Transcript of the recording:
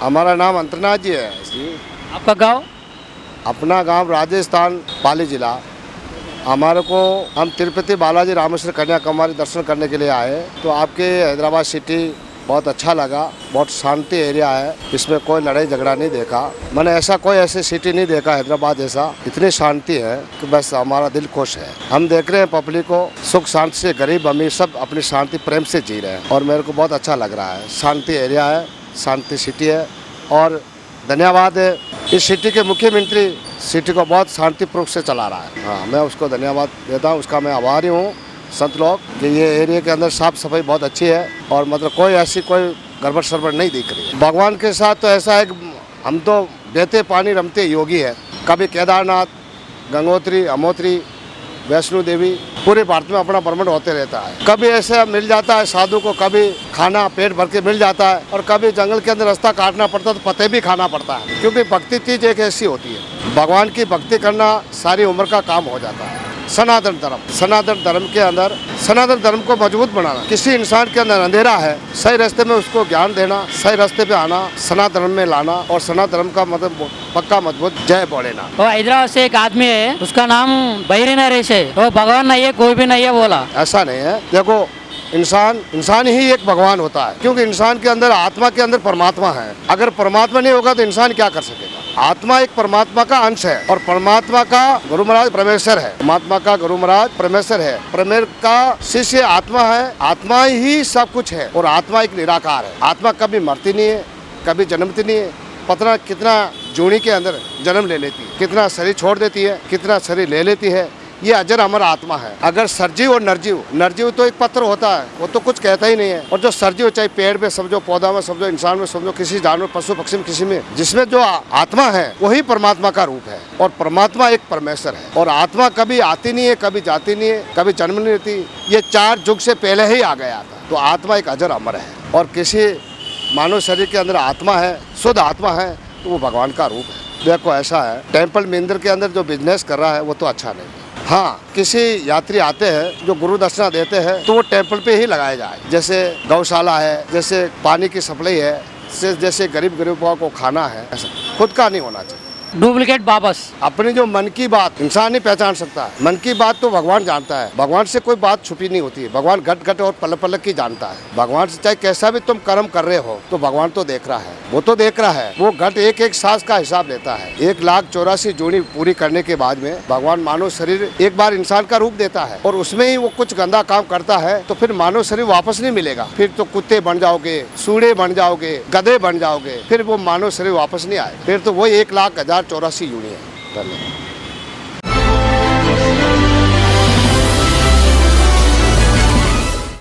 हमारा नाम अंतरनाथ जी है जी। आपका गांव? अपना गांव राजस्थान पाली जिला। हमारे को हम तिरुपति बालाजी रामेश्वर कन्याकुमारी दर्शन करने के लिए आए, तो आपके हैदराबाद सिटी बहुत अच्छा लगा। बहुत शांति एरिया है, इसमें कोई लड़ाई झगड़ा नहीं देखा। मैंने ऐसी सिटी नहीं देखा हैदराबाद जैसा। इतनी शांति है कि बस हमारा दिल खुश है। हम देख रहे हैं पब्लिक को सुख शांति से, गरीब अमीर सब अपनी शांति प्रेम से जी रहे हैं और मेरे को बहुत अच्छा लग रहा है। शांति एरिया है, शांति सिटी है और धन्यवाद है इस सिटी के मुख्यमंत्री सिटी को बहुत शांतिपूर्वक से चला रहा है। हाँ, मैं उसको धन्यवाद देता हूँ, उसका मैं आभारी हूँ संत लोग कि ये एरिया के अंदर साफ सफाई बहुत अच्छी है और मतलब कोई गड़बड़ सड़बड़ नहीं दिख रही है। भगवान के साथ तो ऐसा है कि हम तो बहते पानी रमते योगी है। कभी केदारनाथ, गंगोत्री, यमुनोत्री, वैष्णो देवी, पूरे भारत में अपना भ्रमण होते रहता है। कभी ऐसा मिल जाता है साधु को, कभी खाना पेट भर के मिल जाता है और कभी जंगल के अंदर रास्ता काटना पड़ता है तो पते भी खाना पड़ता है, क्योंकि भक्ति चीज एक ऐसी होती है, भगवान की भक्ति करना सारी उम्र का काम हो जाता है। सनातन धर्म के अंदर सनातन धर्म को मजबूत बनाना, किसी इंसान के अंदर अंधेरा है, सही रास्ते में उसको ज्ञान देना, सही रास्ते पे आना, सनातन धर्म में लाना और सनातन धर्म का मतलब पक्का मजबूत जय बोलेना। वो हैदराबाद से एक आदमी है, उसका नाम बहिरी नरेश है। वो भगवान नहीं है, कोई भी नहीं है बोला। ऐसा नहीं है, देखो इंसान ही एक भगवान होता है, क्योंकि इंसान के अंदर आत्मा के अंदर परमात्मा है। अगर परमात्मा नहीं होगा तो इंसान क्या कर सकेगा। आत्मा एक परमात्मा का अंश है और परमात्मा का गुरु महाराज परमेश्वर है। परमात्मा का गुरु महाराज परमेश्वर है, परमेश्वर का शिष्य आत्मा है। आत्मा ही सब कुछ है और आत्मा एक निराकार है। आत्मा कभी मरती नहीं है, कभी जन्मती नहीं है। पता कितना जोड़ी के अंदर जन्म ले लेती है, कितना शरीर छोड़ देती है, कितना शरीर ले लेती है। ये अजर अमर आत्मा है। अगर सरजीव और नरजीव तो एक पत्र होता है, वो तो कुछ कहता ही नहीं है। और जो सरजीव, चाहे पेड़ में समझो, पौधा में समझो, इंसान में समझो, किसी जानवर, पशु पक्षी में, किसी में, जिसमें जो आत्मा है वही परमात्मा का रूप है और परमात्मा एक परमेश्वर है। और आत्मा कभी आती नहीं है, कभी जाती नहीं है, कभी जन्म नहीं लेती। ये 4 युग से पहले ही आ गया था। तो आत्मा एक अजर अमर है और किसी मानव शरीर के अंदर आत्मा है, शुद्ध आत्मा है, तो वो भगवान का रूप है। देखो ऐसा है, टेम्पल मंदिर के अंदर जो बिजनेस कर रहा है वो तो अच्छा नहीं। हाँ, किसी यात्री आते हैं जो गुरु दक्षिणा देते हैं तो वो टेम्पल पे ही लगाया जाए। जैसे गौशाला है, जैसे पानी की सप्लाई है, जैसे गरीबों को खाना है, ऐसा खुद का नहीं होना चाहिए। डुप्लीकेट वापस अपनी जो मन की बात इंसान नहीं पहचान सकता है। मन की बात तो भगवान जानता है, भगवान से कोई बात छुपी नहीं होती है। भगवान घट घट और पल पल की जानता है। भगवान से चाहे कैसा भी तुम कर्म कर रहे हो तो भगवान तो देख रहा है, वो तो देख रहा है। वो घट एक एक सांस का हिसाब लेता है। 1,84,000 जोड़ी पूरी करने के बाद में भगवान मानव शरीर एक बार इंसान का रूप देता है और उसमें ही वो कुछ गंदा काम करता है तो फिर मानव शरीर वापस नहीं मिलेगा। फिर तो कुत्ते बन जाओगे, सूढ़े बन जाओगे, गधे बन जाओगे, फिर वो मानव शरीर वापस नहीं आए। फिर तो वो 1,84,000 यूनिट है। धन्यवाद।